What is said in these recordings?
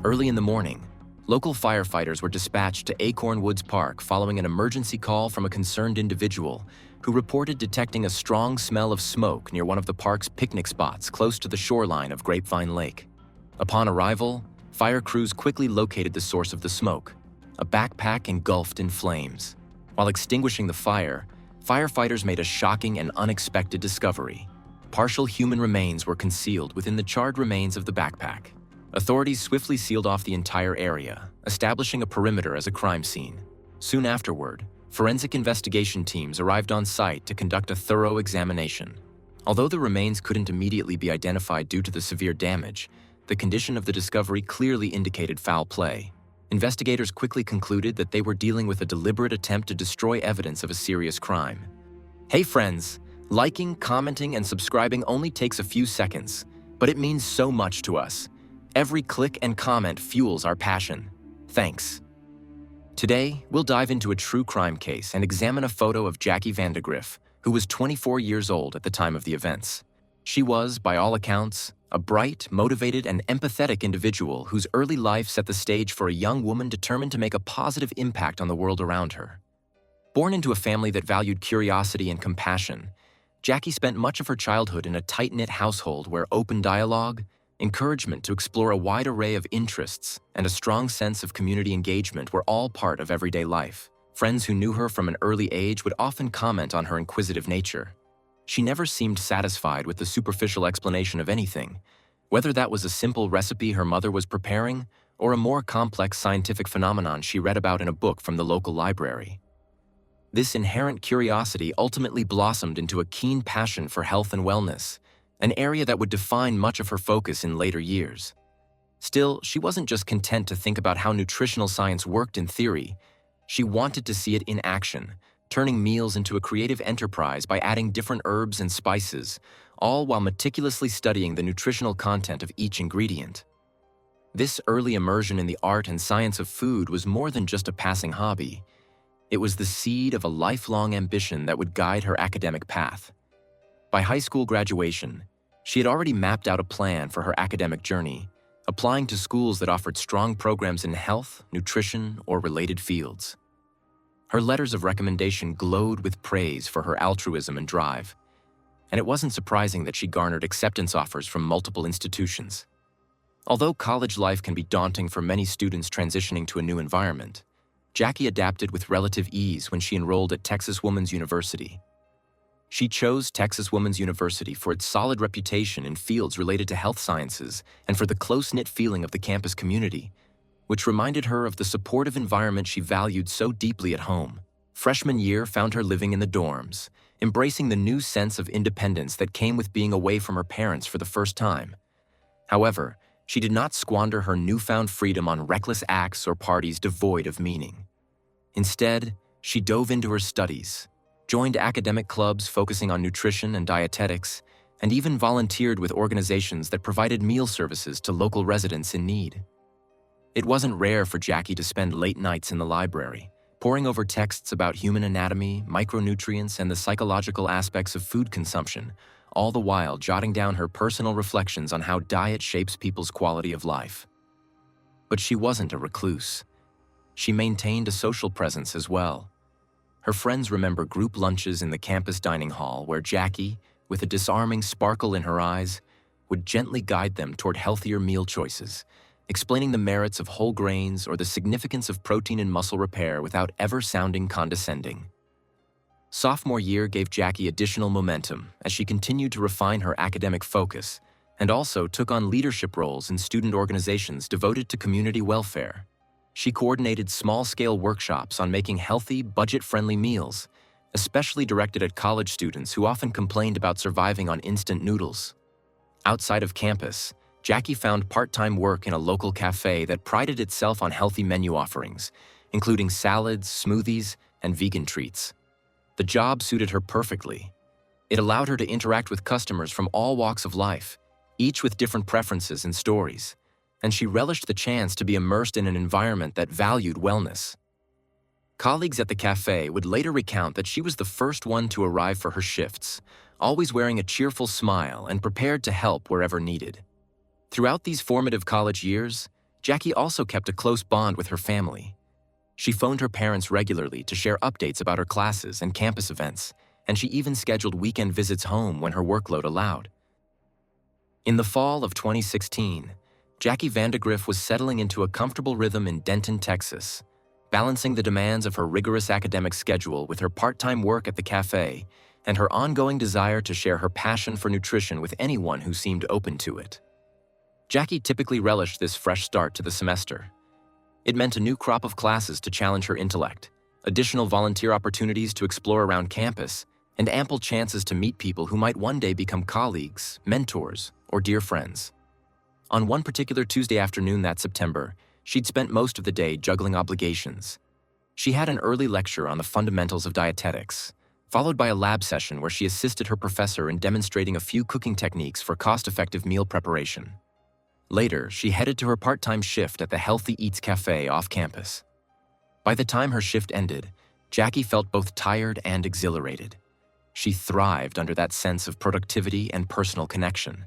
Early in the morning, local firefighters were dispatched to Acorn Woods Park following an emergency call from a concerned individual who reported detecting a strong smell of smoke near one of the park's picnic spots close to the shoreline of Grapevine Lake. Upon arrival, fire crews quickly located the source of the smoke, a backpack engulfed in flames. While extinguishing the fire, firefighters made a shocking and unexpected discovery. Partial human remains were concealed within the charred remains of the backpack. Authorities swiftly sealed off the entire area, establishing a perimeter as a crime scene. Soon afterward, forensic investigation teams arrived on site to conduct a thorough examination. Although the remains couldn't immediately be identified due to the severe damage, the condition of the discovery clearly indicated foul play. Investigators quickly concluded that they were dealing with a deliberate attempt to destroy evidence of a serious crime. Hey friends, liking, commenting, and subscribing only takes a few seconds, but it means so much to us. Every click and comment fuels our passion. Thanks. Today, we'll dive into a true crime case and examine a photo of Jackie Vandergriff, who was 24 years old at the time of the events. She was, by all accounts, a bright, motivated, and empathetic individual whose early life set the stage for a young woman determined to make a positive impact on the world around her. Born into a family that valued curiosity and compassion, Jackie spent much of her childhood in a tight-knit household where open dialogue, encouragement to explore a wide array of interests, and a strong sense of community engagement were all part of everyday life. Friends who knew her from an early age would often comment on her inquisitive nature. She never seemed satisfied with the superficial explanation of anything, whether that was a simple recipe her mother was preparing or a more complex scientific phenomenon she read about in a book from the local library. This inherent curiosity ultimately blossomed into a keen passion for health and wellness, an area that would define much of her focus in later years. Still, she wasn't just content to think about how nutritional science worked in theory. She wanted to see it in action, turning meals into a creative enterprise by adding different herbs and spices, all while meticulously studying the nutritional content of each ingredient. This early immersion in the art and science of food was more than just a passing hobby. It was the seed of a lifelong ambition that would guide her academic path. By high school graduation, she had already mapped out a plan for her academic journey, applying to schools that offered strong programs in health, nutrition, or related fields. Her letters of recommendation glowed with praise for her altruism and drive, and it wasn't surprising that she garnered acceptance offers from multiple institutions. Although college life can be daunting for many students transitioning to a new environment, Jackie adapted with relative ease when she enrolled at Texas Woman's University. She chose Texas Woman's University for its solid reputation in fields related to health sciences and for the close-knit feeling of the campus community, which reminded her of the supportive environment she valued so deeply at home. Freshman year found her living in the dorms, embracing the new sense of independence that came with being away from her parents for the first time. However, she did not squander her newfound freedom on reckless acts or parties devoid of meaning. Instead, she dove into her studies, joined academic clubs focusing on nutrition and dietetics, and even volunteered with organizations that provided meal services to local residents in need. It wasn't rare for Jackie to spend late nights in the library, poring over texts about human anatomy, micronutrients, and the psychological aspects of food consumption, all the while jotting down her personal reflections on how diet shapes people's quality of life. But she wasn't a recluse. She maintained a social presence as well. Her friends remember group lunches in the campus dining hall where Jackie, with a disarming sparkle in her eyes, would gently guide them toward healthier meal choices, explaining the merits of whole grains or the significance of protein and muscle repair without ever sounding condescending. Sophomore year gave Jackie additional momentum as she continued to refine her academic focus and also took on leadership roles in student organizations devoted to community welfare. She coordinated small-scale workshops on making healthy, budget-friendly meals, especially directed at college students who often complained about surviving on instant noodles. Outside of campus, Jackie found part-time work in a local cafe that prided itself on healthy menu offerings, including salads, smoothies, and vegan treats. The job suited her perfectly. It allowed her to interact with customers from all walks of life, each with different preferences and stories, and she relished the chance to be immersed in an environment that valued wellness. Colleagues at the cafe would later recount that she was the first one to arrive for her shifts, always wearing a cheerful smile and prepared to help wherever needed. Throughout these formative college years, Jackie also kept a close bond with her family. She phoned her parents regularly to share updates about her classes and campus events, and she even scheduled weekend visits home when her workload allowed. In the fall of 2016, Jackie Vandegrift was settling into a comfortable rhythm in Denton, Texas, balancing the demands of her rigorous academic schedule with her part-time work at the cafe and her ongoing desire to share her passion for nutrition with anyone who seemed open to it. Jackie typically relished this fresh start to the semester. It meant a new crop of classes to challenge her intellect, additional volunteer opportunities to explore around campus, and ample chances to meet people who might one day become colleagues, mentors, or dear friends. On one particular Tuesday afternoon that September, she'd spent most of the day juggling obligations. She had an early lecture on the fundamentals of dietetics, followed by a lab session where she assisted her professor in demonstrating a few cooking techniques for cost-effective meal preparation. Later, she headed to her part-time shift at the Healthy Eats Cafe off campus. By the time her shift ended, Jackie felt both tired and exhilarated. She thrived under that sense of productivity and personal connection.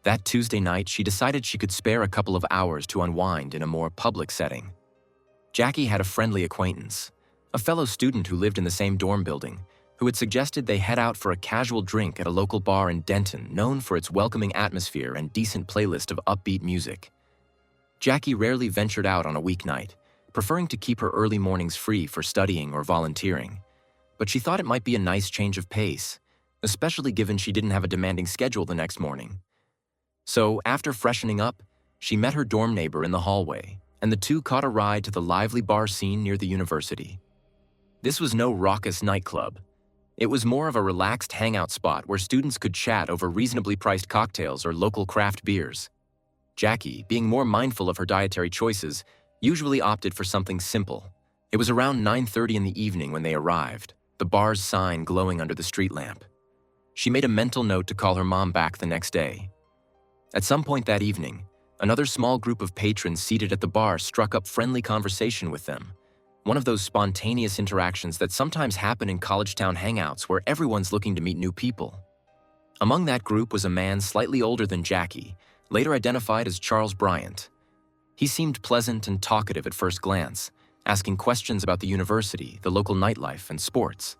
That Tuesday night, she decided she could spare a couple of hours to unwind in a more public setting. Jackie had a friendly acquaintance, a fellow student who lived in the same dorm building, who had suggested they head out for a casual drink at a local bar in Denton known for its welcoming atmosphere and decent playlist of upbeat music. Jackie rarely ventured out on a weeknight, preferring to keep her early mornings free for studying or volunteering. But she thought it might be a nice change of pace, especially given she didn't have a demanding schedule the next morning. So, after freshening up, she met her dorm neighbor in the hallway, and the two caught a ride to the lively bar scene near the university. This was no raucous nightclub. It was more of a relaxed hangout spot where students could chat over reasonably priced cocktails or local craft beers. Jackie, being more mindful of her dietary choices, usually opted for something simple. It was around 9:30 in the evening when they arrived, the bar's sign glowing under the street lamp. She made a mental note to call her mom back the next day. At some point that evening, another small group of patrons seated at the bar struck up friendly conversation with them, one of those spontaneous interactions that sometimes happen in college town hangouts where everyone's looking to meet new people. Among that group was a man slightly older than Jackie, later identified as Charles Bryant. He seemed pleasant and talkative at first glance, asking questions about the university, the local nightlife, and sports.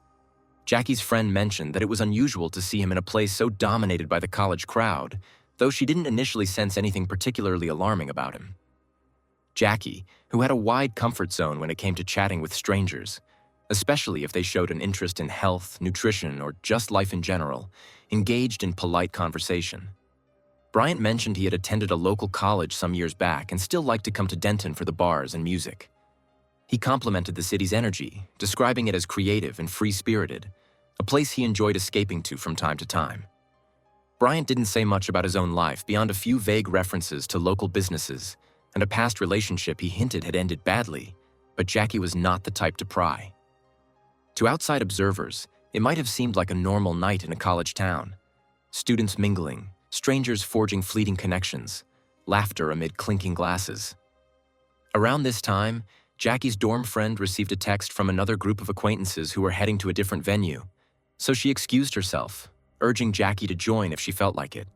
Jackie's friend mentioned that it was unusual to see him in a place so dominated by the college crowd, though she didn't initially sense anything particularly alarming about him. Jackie, who had a wide comfort zone when it came to chatting with strangers, especially if they showed an interest in health, nutrition, or just life in general, engaged in polite conversation. Bryant mentioned he had attended a local college some years back and still liked to come to Denton for the bars and music. He complimented the city's energy, describing it as creative and free-spirited, a place he enjoyed escaping to from time to time. Bryant didn't say much about his own life beyond a few vague references to local businesses and a past relationship he hinted had ended badly, but Jackie was not the type to pry. To outside observers, it might have seemed like a normal night in a college town. Students mingling, strangers forging fleeting connections, laughter amid clinking glasses. Around this time, Jackie's dorm friend received a text from another group of acquaintances who were heading to a different venue, so she excused herself, urging Jackie to join if she felt like it.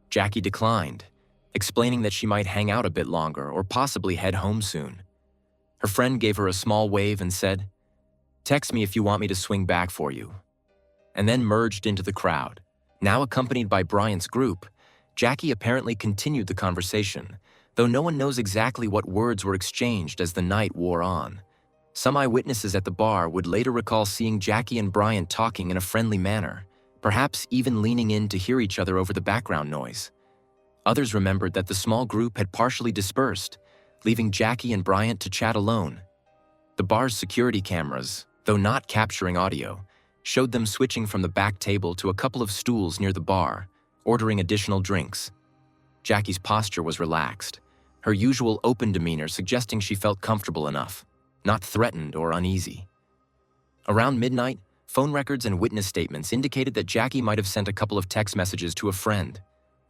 Jackie declined, explaining that she might hang out a bit longer or possibly head home soon. Her friend gave her a small wave and said, "Text me if you want me to swing back for you," and then merged into the crowd. Now accompanied by Bryant's group, Jackie apparently continued the conversation, though no one knows exactly what words were exchanged as the night wore on. Some eyewitnesses at the bar would later recall seeing Jackie and Bryant talking in a friendly manner, perhaps even leaning in to hear each other over the background noise. Others remembered that the small group had partially dispersed, leaving Jackie and Bryant to chat alone. The bar's security cameras, though not capturing audio, showed them switching from the back table to a couple of stools near the bar, ordering additional drinks. Jackie's posture was relaxed, her usual open demeanor suggesting she felt comfortable enough, not threatened or uneasy. Around midnight, phone records and witness statements indicated that Jackie might have sent a couple of text messages to a friend,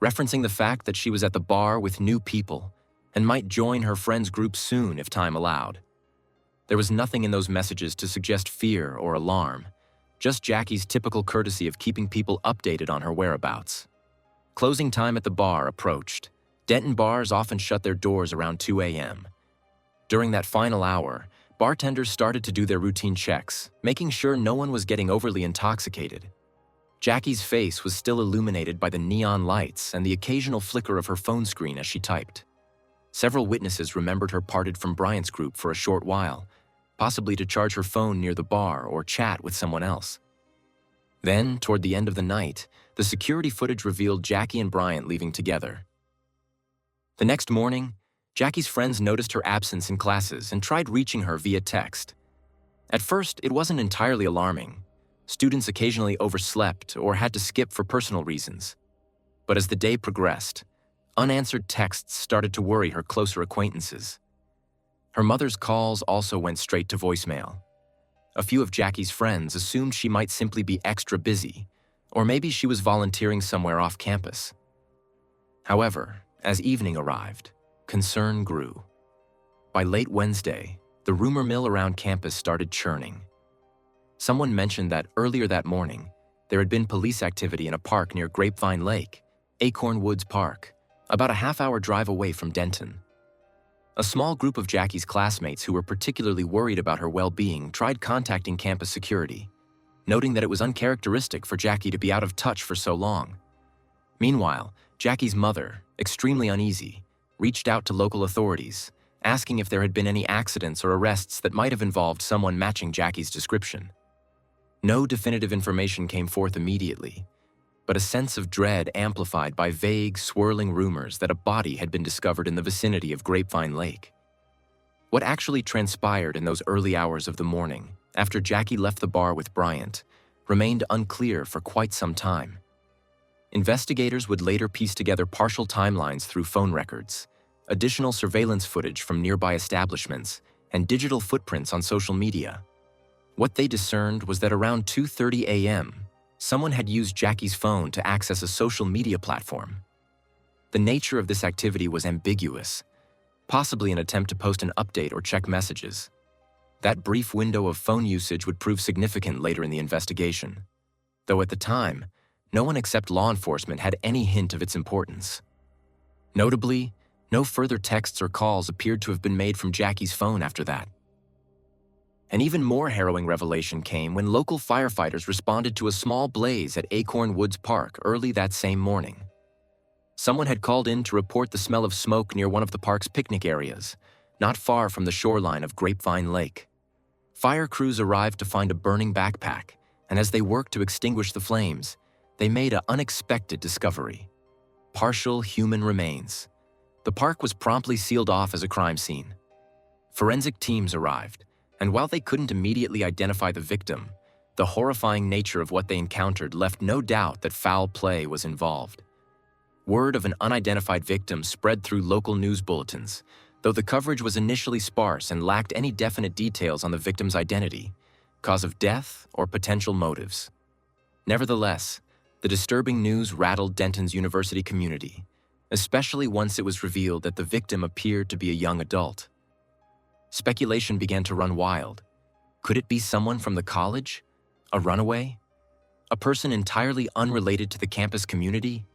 referencing the fact that she was at the bar with new people and might join her friend's group soon if time allowed. There was nothing in those messages to suggest fear or alarm, just Jackie's typical courtesy of keeping people updated on her whereabouts. Closing time at the bar approached, Denton bars often shut their doors around 2 a.m. During that final hour, bartenders started to do their routine checks, making sure no one was getting overly intoxicated. Jackie's face was still illuminated by the neon lights and the occasional flicker of her phone screen as she typed. Several witnesses remembered her parted from Bryant's group for a short while, possibly to charge her phone near the bar or chat with someone else. Then, toward the end of the night, the security footage revealed Jackie and Bryant leaving together. The next morning, Jackie's friends noticed her absence in classes and tried reaching her via text. At first, it wasn't entirely alarming. Students occasionally overslept or had to skip for personal reasons. But as the day progressed, unanswered texts started to worry her closer acquaintances. Her mother's calls also went straight to voicemail. A few of Jackie's friends assumed she might simply be extra busy, or maybe she was volunteering somewhere off campus. However, as evening arrived, concern grew. By late Wednesday, the rumor mill around campus started churning. Someone mentioned that earlier that morning, there had been police activity in a park near Grapevine Lake, Acorn Woods Park, about a half-hour drive away from Denton. A small group of Jackie's classmates who were particularly worried about her well-being tried contacting campus security, noting that it was uncharacteristic for Jackie to be out of touch for so long. Meanwhile, Jackie's mother, extremely uneasy, reached out to local authorities, asking if there had been any accidents or arrests that might have involved someone matching Jackie's description. No definitive information came forth immediately, but a sense of dread amplified by vague, swirling rumors that a body had been discovered in the vicinity of Grapevine Lake. What actually transpired in those early hours of the morning, after Jackie left the bar with Bryant, remained unclear for quite some time. Investigators would later piece together partial timelines through phone records, additional surveillance footage from nearby establishments, and digital footprints on social media. What they discerned was that around 2:30 a.m., someone had used Jackie's phone to access a social media platform. The nature of this activity was ambiguous, possibly an attempt to post an update or check messages. That brief window of phone usage would prove significant later in the investigation, though at the time, no one except law enforcement had any hint of its importance. Notably, no further texts or calls appeared to have been made from Jackie's phone after that. An even more harrowing revelation came when local firefighters responded to a small blaze at Acorn Woods Park early that same morning. Someone had called in to report the smell of smoke near one of the park's picnic areas, not far from the shoreline of Grapevine Lake. Fire crews arrived to find a burning backpack, and as they worked to extinguish the flames, they made an unexpected discovery: partial human remains. The park was promptly sealed off as a crime scene. Forensic teams arrived, and while they couldn't immediately identify the victim, the horrifying nature of what they encountered left no doubt that foul play was involved. Word of an unidentified victim spread through local news bulletins, though the coverage was initially sparse and lacked any definite details on the victim's identity, cause of death, or potential motives. Nevertheless, the disturbing news rattled Denton's university community, especially once it was revealed that the victim appeared to be a young adult. Speculation began to run wild. Could it be someone from the college? A runaway? A person entirely unrelated to the campus community?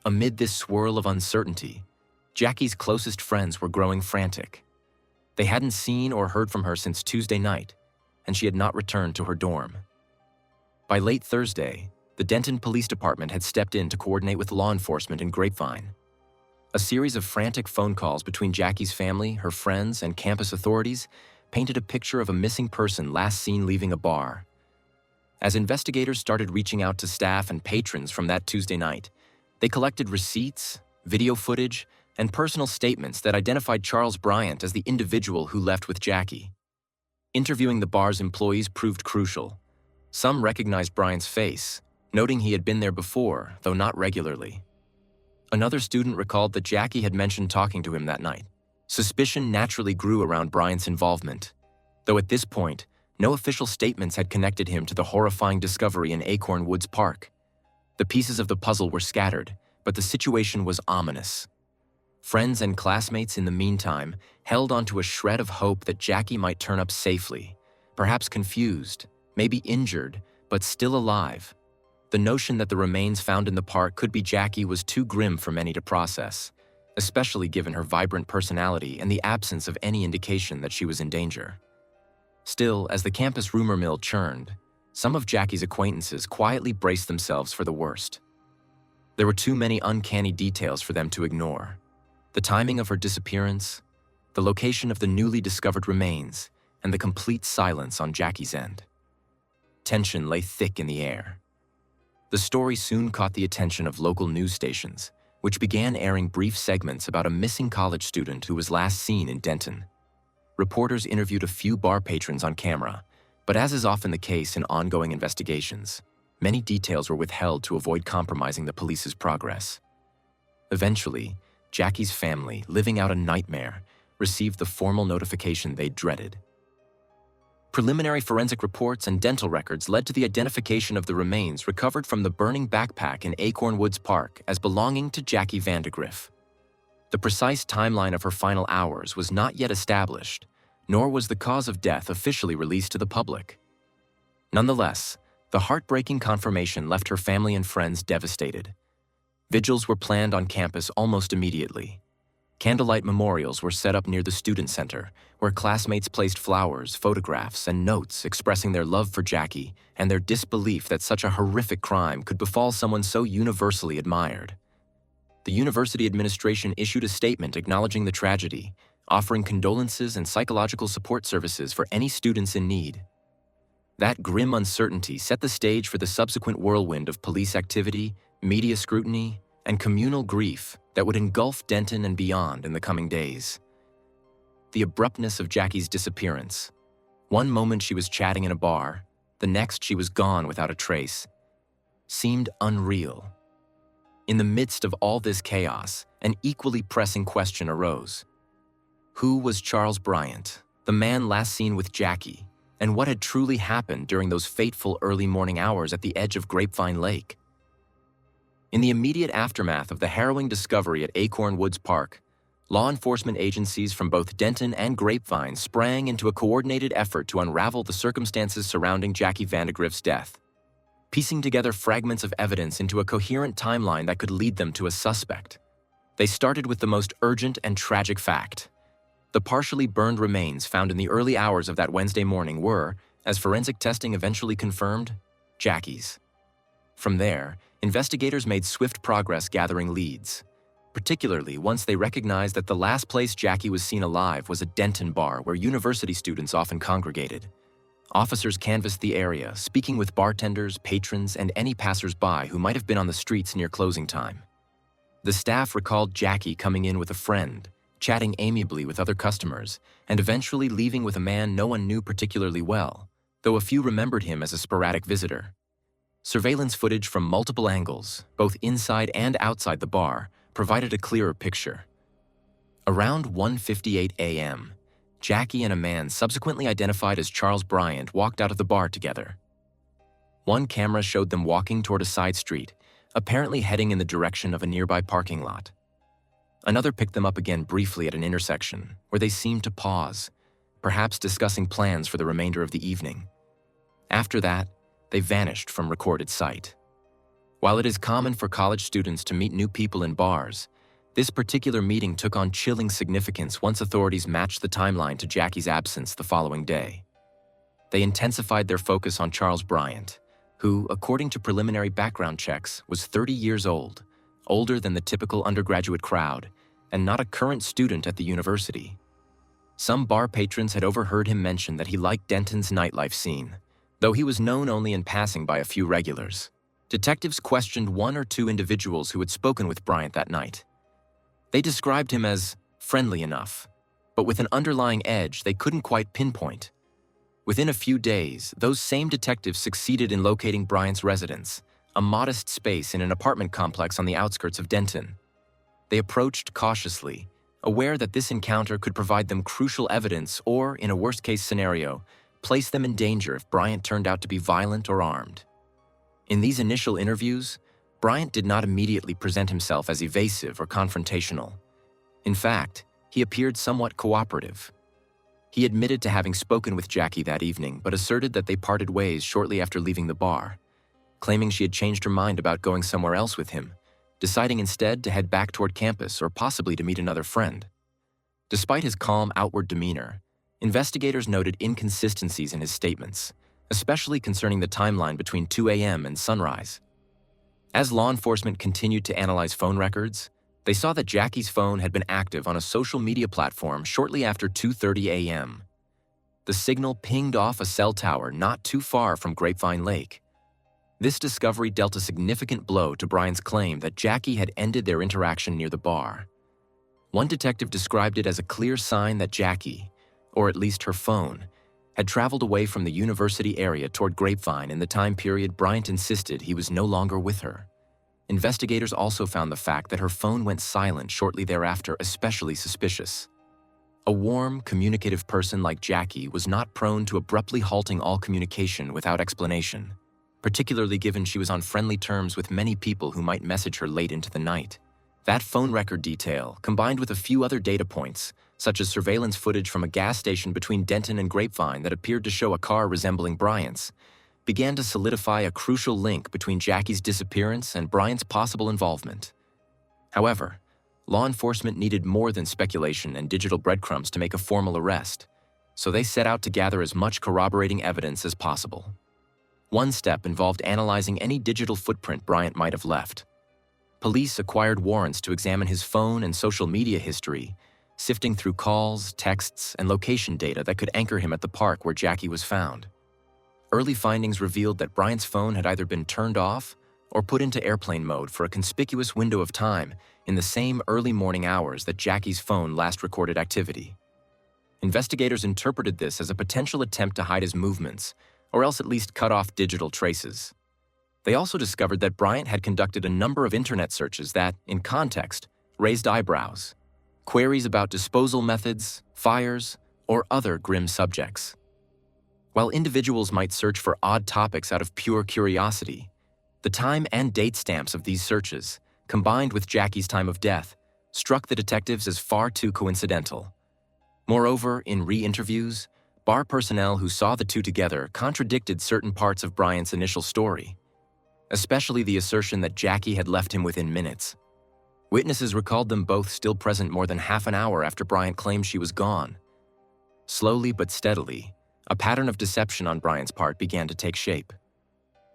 Amid this swirl of uncertainty, Jackie's closest friends were growing frantic. They hadn't seen or heard from her since Tuesday night, and she had not returned to her dorm. By late Thursday, the Denton Police Department had stepped in to coordinate with law enforcement in Grapevine. A series of frantic phone calls between Jackie's family, her friends, and campus authorities painted a picture of a missing person last seen leaving a bar. As investigators started reaching out to staff and patrons from that Tuesday night, they collected receipts, video footage, and personal statements that identified Charles Bryant as the individual who left with Jackie. Interviewing the bar's employees proved crucial. Some recognized Bryant's face, noting he had been there before, though not regularly. Another student recalled that Jackie had mentioned talking to him that night. Suspicion naturally grew around Bryant's involvement, though at this point, no official statements had connected him to the horrifying discovery in Acorn Woods Park. The pieces of the puzzle were scattered, but the situation was ominous. Friends and classmates in the meantime held onto a shred of hope that Jackie might turn up safely, perhaps confused, maybe injured, but still alive. The notion that the remains found in the park could be Jackie was too grim for many to process, especially given her vibrant personality and the absence of any indication that she was in danger. Still, as the campus rumor mill churned, some of Jackie's acquaintances quietly braced themselves for the worst. There were too many uncanny details for them to ignore. The timing of her disappearance, the location of the newly discovered remains, and the complete silence on Jackie's end. Tension lay thick in the air. The story soon caught the attention of local news stations, which began airing brief segments about a missing college student who was last seen in Denton. Reporters interviewed a few bar patrons on camera, but as is often the case in ongoing investigations, many details were withheld to avoid compromising the police's progress. Eventually, Jackie's family, living out a nightmare, received the formal notification they dreaded. Preliminary forensic reports and dental records led to the identification of the remains recovered from the burning backpack in Acorn Woods Park as belonging to Jackie Vandergriff. The precise timeline of her final hours was not yet established, nor was the cause of death officially released to the public. Nonetheless, the heartbreaking confirmation left her family and friends devastated. Vigils were planned on campus almost immediately. Candlelight memorials were set up near the student center, where classmates placed flowers, photographs, and notes expressing their love for Jackie and their disbelief that such a horrific crime could befall someone so universally admired. The university administration issued a statement acknowledging the tragedy, offering condolences and psychological support services for any students in need. That grim uncertainty set the stage for the subsequent whirlwind of police activity, media scrutiny, and communal grief that would engulf Denton and beyond in the coming days. The abruptness of Jackie's disappearance. One moment she was chatting in a bar, the next she was gone without a trace, seemed unreal. In the midst of all this chaos, an equally pressing question arose. Who was Charles Bryant, the man last seen with Jackie, and what had truly happened during those fateful early morning hours at the edge of Grapevine Lake? In the immediate aftermath of the harrowing discovery at Acorn Woods Park, law enforcement agencies from both Denton and Grapevine sprang into a coordinated effort to unravel the circumstances surrounding Jackie Vandergriff's death, piecing together fragments of evidence into a coherent timeline that could lead them to a suspect. They started with the most urgent and tragic fact. The partially burned remains found in the early hours of that Wednesday morning were, as forensic testing eventually confirmed, Jackie's. From there, investigators made swift progress gathering leads, particularly once they recognized that the last place Jackie was seen alive was a Denton bar where university students often congregated. Officers canvassed the area, speaking with bartenders, patrons, and any passers-by who might have been on the streets near closing time. The staff recalled Jackie coming in with a friend, chatting amiably with other customers, and eventually leaving with a man no one knew particularly well, though a few remembered him as a sporadic visitor. Surveillance footage from multiple angles, both inside and outside the bar, provided a clearer picture. Around 1:58 a.m., Jackie and a man subsequently identified as Charles Bryant walked out of the bar together. One camera showed them walking toward a side street, apparently heading in the direction of a nearby parking lot. Another picked them up again briefly at an intersection, where they seemed to pause, perhaps discussing plans for the remainder of the evening. After that, they vanished from recorded sight. While it is common for college students to meet new people in bars, this particular meeting took on chilling significance once authorities matched the timeline to Jackie's absence the following day. They intensified their focus on Charles Bryant, who, according to preliminary background checks, was 30 years old, older than the typical undergraduate crowd, and not a current student at the university. Some bar patrons had overheard him mention that he liked Denton's nightlife scene, though he was known only in passing by a few regulars. Detectives questioned one or two individuals who had spoken with Bryant that night. They described him as friendly enough, but with an underlying edge they couldn't quite pinpoint. Within a few days, those same detectives succeeded in locating Bryant's residence, a modest space in an apartment complex on the outskirts of Denton. They approached cautiously, aware that this encounter could provide them crucial evidence or, in a worst-case scenario, place them in danger if Bryant turned out to be violent or armed. In these initial interviews, Bryant did not immediately present himself as evasive or confrontational. In fact, he appeared somewhat cooperative. He admitted to having spoken with Jackie that evening, but asserted that they parted ways shortly after leaving the bar, claiming she had changed her mind about going somewhere else with him, deciding instead to head back toward campus or possibly to meet another friend. Despite his calm outward demeanor, investigators noted inconsistencies in his statements, especially concerning the timeline between 2 a.m. and sunrise. As law enforcement continued to analyze phone records, they saw that Jackie's phone had been active on a social media platform shortly after 2:30 a.m. The signal pinged off a cell tower not too far from Grapevine Lake. This discovery dealt a significant blow to Brian's claim that Jackie had ended their interaction near the bar. One detective described it as a clear sign that Jackie, or at least her phone, had traveled away from the university area toward Grapevine in the time period Bryant insisted he was no longer with her. Investigators also found the fact that her phone went silent shortly thereafter especially suspicious. A warm, communicative person like Jackie was not prone to abruptly halting all communication without explanation, particularly given she was on friendly terms with many people who might message her late into the night. That phone record detail, combined with a few other data points, such as surveillance footage from a gas station between Denton and Grapevine that appeared to show a car resembling Bryant's, began to solidify a crucial link between Jackie's disappearance and Bryant's possible involvement. However, law enforcement needed more than speculation and digital breadcrumbs to make a formal arrest, so they set out to gather as much corroborating evidence as possible. One step involved analyzing any digital footprint Bryant might have left. Police acquired warrants to examine his phone and social media history, sifting through calls, texts, and location data that could anchor him at the park where Jackie was found. Early findings revealed that Bryant's phone had either been turned off or put into airplane mode for a conspicuous window of time in the same early morning hours that Jackie's phone last recorded activity. Investigators interpreted this as a potential attempt to hide his movements, or else at least cut off digital traces. They also discovered that Bryant had conducted a number of internet searches that, in context, raised eyebrows. Queries about disposal methods, fires, or other grim subjects. While individuals might search for odd topics out of pure curiosity, the time and date stamps of these searches, combined with Jackie's time of death, struck the detectives as far too coincidental. Moreover, in re-interviews, bar personnel who saw the two together contradicted certain parts of Bryant's initial story, especially the assertion that Jackie had left him within minutes. Witnesses recalled them both still present more than half an hour after Bryant claimed she was gone. Slowly but steadily, a pattern of deception on Bryant's part began to take shape.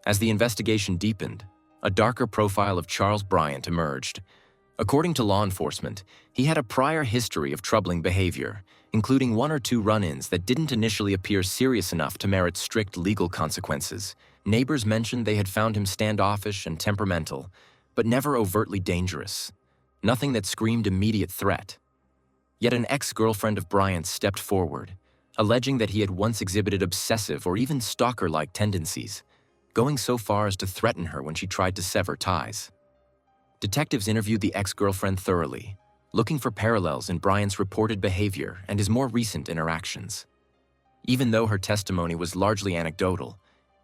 As the investigation deepened, a darker profile of Charles Bryant emerged. According to law enforcement, he had a prior history of troubling behavior, including 1 or 2 run-ins that didn't initially appear serious enough to merit strict legal consequences. Neighbors mentioned they had found him standoffish and temperamental, but never overtly dangerous. Nothing that screamed immediate threat. Yet an ex-girlfriend of Bryant's stepped forward, alleging that he had once exhibited obsessive or even stalker-like tendencies, going so far as to threaten her when she tried to sever ties. Detectives interviewed the ex-girlfriend thoroughly, looking for parallels in Bryant's reported behavior and his more recent interactions. Even though her testimony was largely anecdotal,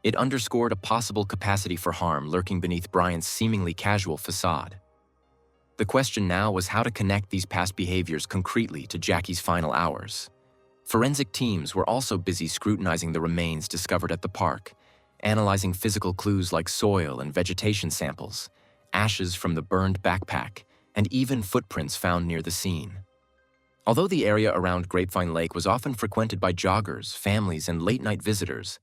it underscored a possible capacity for harm lurking beneath Bryant's seemingly casual facade. The question now was how to connect these past behaviors concretely to Jackie's final hours. Forensic teams were also busy scrutinizing the remains discovered at the park, analyzing physical clues like soil and vegetation samples, ashes from the burned backpack, and even footprints found near the scene. Although the area around Grapevine Lake was often frequented by joggers, families, and late-night visitors,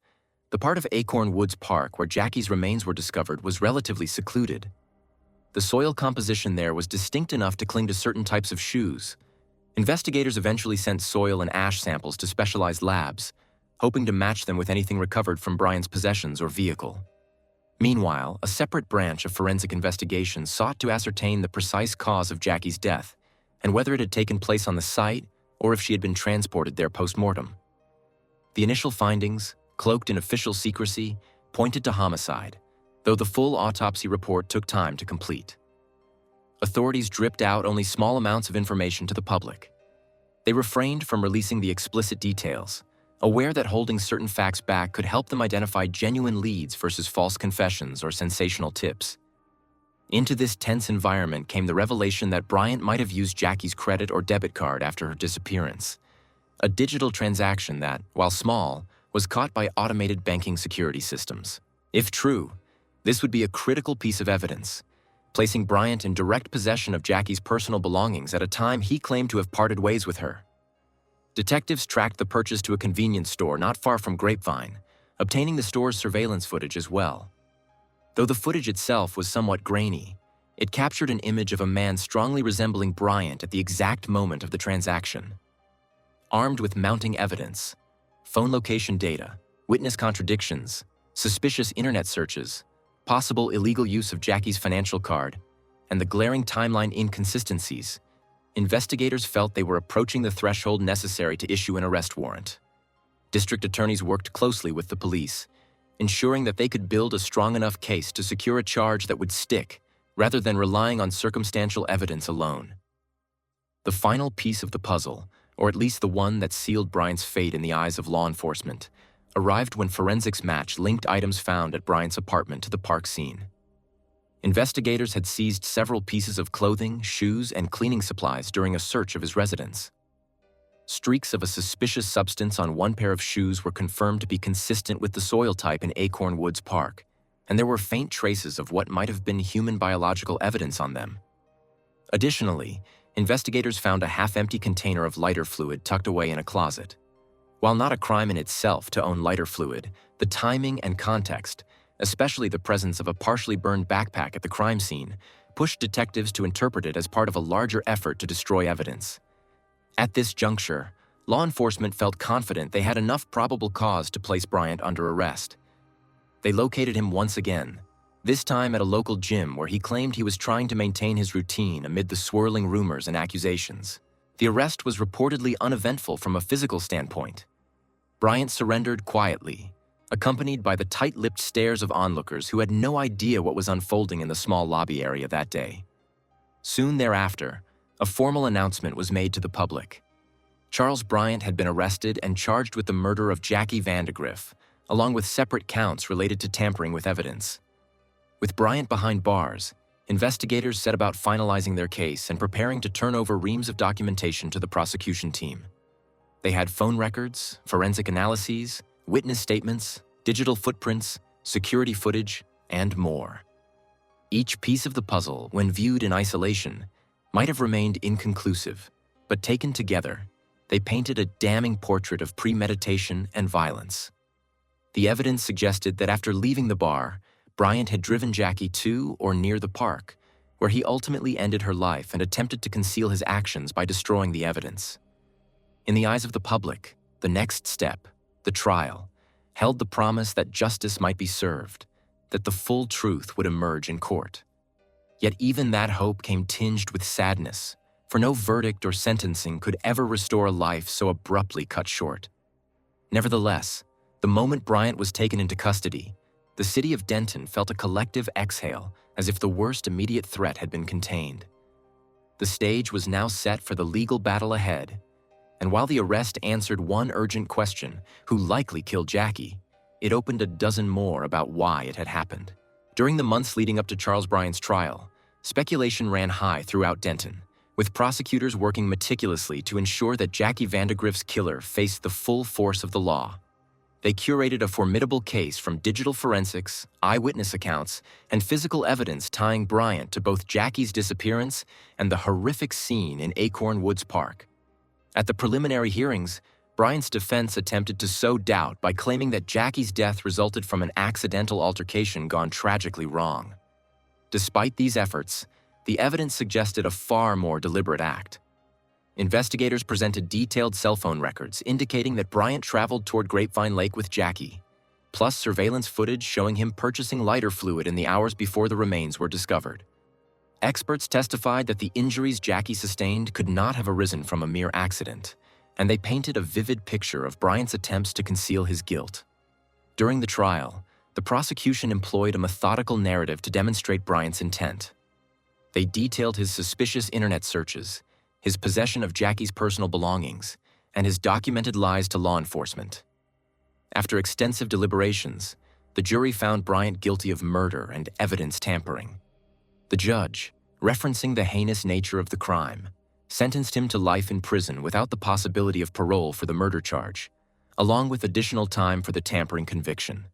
the part of Acorn Woods Park where Jackie's remains were discovered was relatively secluded. The soil composition there was distinct enough to cling to certain types of shoes. Investigators eventually sent soil and ash samples to specialized labs, hoping to match them with anything recovered from Bryant's possessions or vehicle. Meanwhile, a separate branch of forensic investigation sought to ascertain the precise cause of Jackie's death and whether it had taken place on the site or if she had been transported there post-mortem. The initial findings, cloaked in official secrecy, pointed to homicide, though the full autopsy report took time to complete. Authorities dripped out only small amounts of information to the public. They refrained from releasing the explicit details, aware that holding certain facts back could help them identify genuine leads versus false confessions or sensational tips. Into this tense environment came the revelation that Bryant might have used Jackie's credit or debit card after her disappearance, a digital transaction that, while small, was caught by automated banking security systems. If true, this would be a critical piece of evidence, placing Bryant in direct possession of Jackie's personal belongings at a time he claimed to have parted ways with her. Detectives tracked the purchase to a convenience store not far from Grapevine, obtaining the store's surveillance footage as well. Though the footage itself was somewhat grainy, it captured an image of a man strongly resembling Bryant at the exact moment of the transaction. Armed with mounting evidence, phone location data, witness contradictions, suspicious internet searches, possible illegal use of Jackie's financial card, and the glaring timeline inconsistencies, investigators felt they were approaching the threshold necessary to issue an arrest warrant. District attorneys worked closely with the police, ensuring that they could build a strong enough case to secure a charge that would stick, rather than relying on circumstantial evidence alone. The final piece of the puzzle, or at least the one that sealed Bryant's fate in the eyes of law enforcement, arrived when forensics matched linked items found at Bryant's apartment to the park scene. Investigators had seized several pieces of clothing, shoes, and cleaning supplies during a search of his residence. Streaks of a suspicious substance on one pair of shoes were confirmed to be consistent with the soil type in Acorn Woods Park, and there were faint traces of what might have been human biological evidence on them. Additionally, investigators found a half-empty container of lighter fluid tucked away in a closet. While not a crime in itself to own lighter fluid, the timing and context, especially the presence of a partially burned backpack at the crime scene, pushed detectives to interpret it as part of a larger effort to destroy evidence. At this juncture, law enforcement felt confident they had enough probable cause to place Bryant under arrest. They located him once again, this time at a local gym where he claimed he was trying to maintain his routine amid the swirling rumors and accusations. The arrest was reportedly uneventful from a physical standpoint. Bryant surrendered quietly, accompanied by the tight-lipped stares of onlookers who had no idea what was unfolding in the small lobby area that day. Soon thereafter, a formal announcement was made to the public. Charles Bryant had been arrested and charged with the murder of Jackie Vandegrift, along with separate counts related to tampering with evidence. With Bryant behind bars, investigators set about finalizing their case and preparing to turn over reams of documentation to the prosecution team. They had phone records, forensic analyses, witness statements, digital footprints, security footage, and more. Each piece of the puzzle, when viewed in isolation, might have remained inconclusive, but taken together, they painted a damning portrait of premeditation and violence. The evidence suggested that after leaving the bar, Bryant had driven Jackie to or near the park, where he ultimately ended her life and attempted to conceal his actions by destroying the evidence. In the eyes of the public, the next step, the trial, held the promise that justice might be served, that the full truth would emerge in court. Yet even that hope came tinged with sadness, for no verdict or sentencing could ever restore a life so abruptly cut short. Nevertheless, the moment Bryant was taken into custody, the city of Denton felt a collective exhale as if the worst immediate threat had been contained. The stage was now set for the legal battle ahead, and while the arrest answered one urgent question, who likely killed Jackie, it opened a dozen more about why it had happened. During the months leading up to Charles Bryant's trial, speculation ran high throughout Denton, with prosecutors working meticulously to ensure that Jackie Vandegrift's killer faced the full force of the law. They curated a formidable case from digital forensics, eyewitness accounts, and physical evidence tying Bryant to both Jackie's disappearance and the horrific scene in Acorn Woods Park. At the preliminary hearings, Bryant's defense attempted to sow doubt by claiming that Jackie's death resulted from an accidental altercation gone tragically wrong. Despite these efforts, the evidence suggested a far more deliberate act. Investigators presented detailed cell phone records indicating that Bryant traveled toward Grapevine Lake with Jackie, plus surveillance footage showing him purchasing lighter fluid in the hours before the remains were discovered. Experts testified that the injuries Jackie sustained could not have arisen from a mere accident, and they painted a vivid picture of Bryant's attempts to conceal his guilt. During the trial, the prosecution employed a methodical narrative to demonstrate Bryant's intent. They detailed his suspicious internet searches, his possession of Jackie's personal belongings, and his documented lies to law enforcement. After extensive deliberations, the jury found Bryant guilty of murder and evidence tampering. The judge, referencing the heinous nature of the crime, sentenced him to life in prison without the possibility of parole for the murder charge, along with additional time for the tampering conviction.